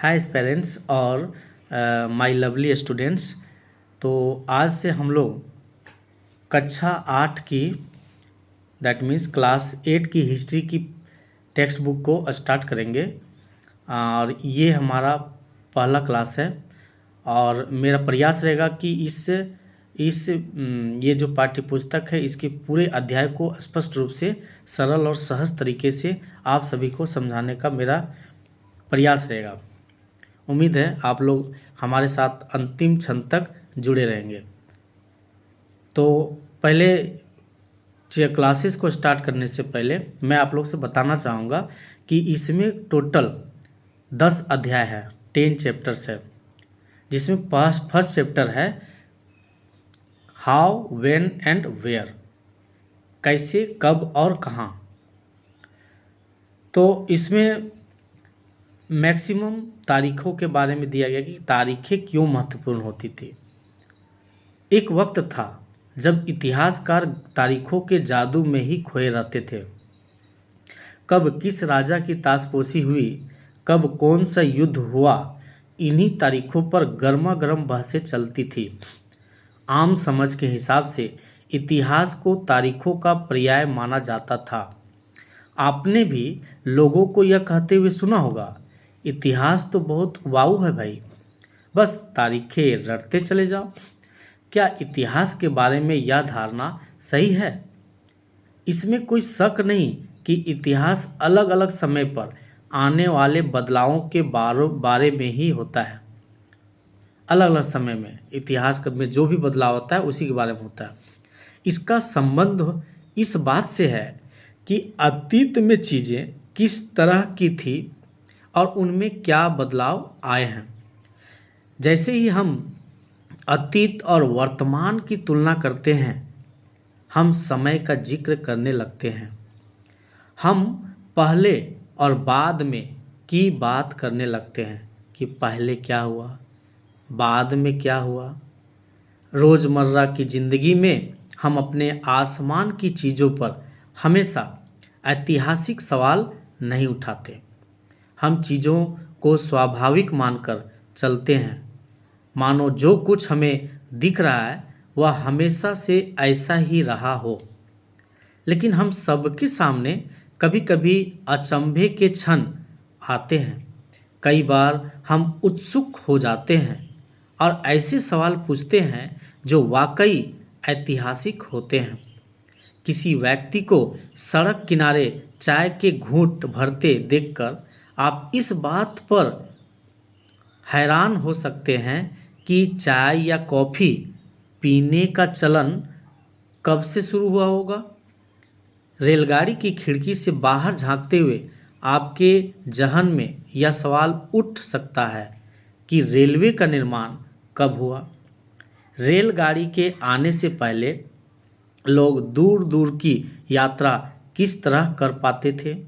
हाय parents और my lovely students. तो आज से हम लोग कक्षा 8 की दैट मीन्स क्लास 8 की हिस्ट्री की टेक्स्ट बुक को स्टार्ट करेंगे और ये हमारा पहला क्लास है। और मेरा प्रयास रहेगा कि ये जो पाठ्य पुस्तक है इसके पूरे अध्याय को स्पष्ट रूप से सरल और सहज तरीके से आप सभी को समझाने का मेरा प्रयास रहेगा। उम्मीद है आप लोग हमारे साथ अंतिम क्षण तक जुड़े रहेंगे। तो पहले क्लासेस को स्टार्ट करने से पहले मैं आप लोग से बताना चाहूँगा कि इसमें टोटल 10 अध्याय है, 10 चैप्टर्स है, जिसमें फर्स्ट चैप्टर है हाउ, व्हेन एंड वेयर, कैसे, कब और कहाँ। तो इसमें मैक्सिमम तारीखों के बारे में दिया गया कि तारीखें क्यों महत्वपूर्ण होती थी। एक वक्त था जब इतिहासकार तारीखों के जादू में ही खोए रहते थे। कब किस राजा की ताजपोशी हुई, कब कौन सा युद्ध हुआ, इन्हीं तारीखों पर गर्मा गर्म बहसें चलती थी। आम समझ के हिसाब से इतिहास को तारीखों का पर्याय माना जाता था। आपने भी लोगों को यह कहते हुए सुना होगा, इतिहास तो बहुत वाऊ है भाई, बस तारीखें रटते चले जाओ। क्या इतिहास के बारे में यह धारणा सही है? इसमें कोई शक नहीं कि इतिहास अलग अलग समय पर आने वाले बदलावों के बारे में ही होता है। अलग अलग समय में इतिहास में जो भी बदलाव होता है उसी के बारे में होता है। इसका संबंध इस बात से है कि अतीत में चीज़ें किस तरह की थी और उनमें क्या बदलाव आए हैं। जैसे ही हम अतीत और वर्तमान की तुलना करते हैं, हम समय का जिक्र करने लगते हैं। हम पहले और बाद में की बात करने लगते हैं कि पहले क्या हुआ, बाद में क्या हुआ। रोज़मर्रा की ज़िंदगी में हम अपने आसमान की चीज़ों पर हमेशा ऐतिहासिक सवाल नहीं उठाते। हम चीज़ों को स्वाभाविक मानकर चलते हैं, मानो जो कुछ हमें दिख रहा है वह हमेशा से ऐसा ही रहा हो। लेकिन हम सबके सामने कभी कभी अचंभे के क्षण आते हैं। कई बार हम उत्सुक हो जाते हैं और ऐसे सवाल पूछते हैं जो वाकई ऐतिहासिक होते हैं। किसी व्यक्ति को सड़क किनारे चाय के घूंट भरते देखकर आप इस बात पर हैरान हो सकते हैं कि चाय या कॉफ़ी पीने का चलन कब से शुरू हुआ होगा। रेलगाड़ी की खिड़की से बाहर झांकते हुए आपके जहन में यह सवाल उठ सकता है कि रेलवे का निर्माण कब हुआ। रेलगाड़ी के आने से पहले लोग दूर दूर की यात्रा किस तरह कर पाते थे।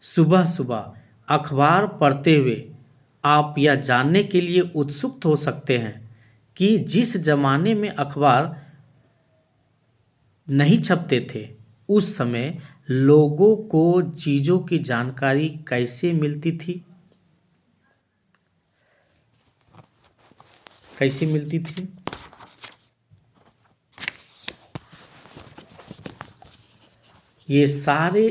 सुबह सुबह अखबार पढ़ते हुए आप यह जानने के लिए उत्सुक हो सकते हैं कि जिस जमाने में अखबार नहीं छपते थे उस समय लोगों को चीज़ों की जानकारी कैसे मिलती थी। ये सारे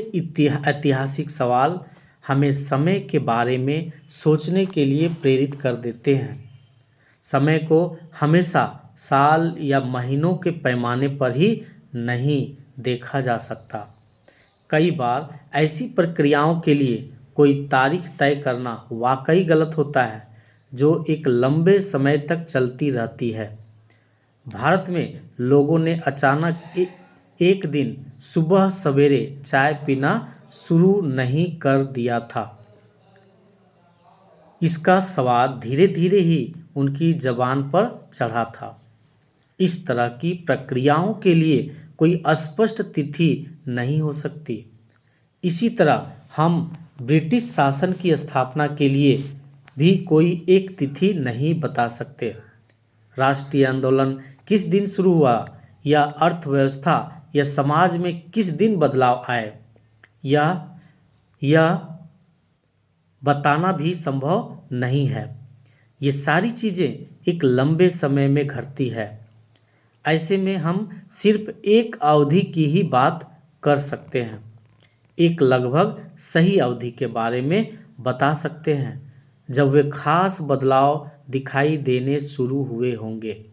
ऐतिहासिक सवाल हमें समय के बारे में सोचने के लिए प्रेरित कर देते हैं। समय को हमेशा साल या महीनों के पैमाने पर ही नहीं देखा जा सकता। कई बार ऐसी प्रक्रियाओं के लिए कोई तारीख तय करना वाकई गलत होता है जो एक लंबे समय तक चलती रहती है। भारत में लोगों ने अचानक एक दिन सुबह सवेरे चाय पीना शुरू नहीं कर दिया था। इसका स्वाद धीरे धीरे ही उनकी जबान पर चढ़ा था। इस तरह की प्रक्रियाओं के लिए कोई स्पष्ट तिथि नहीं हो सकती। इसी तरह हम ब्रिटिश शासन की स्थापना के लिए भी कोई एक तिथि नहीं बता सकते। राष्ट्रीय आंदोलन किस दिन शुरू हुआ या अर्थव्यवस्था या समाज में किस दिन बदलाव आए, यह बताना भी संभव नहीं है। ये सारी चीज़ें एक लंबे समय में घटती है। ऐसे में हम सिर्फ एक अवधि की ही बात कर सकते हैं, एक लगभग सही अवधि के बारे में बता सकते हैं जब वे खास बदलाव दिखाई देने शुरू हुए होंगे।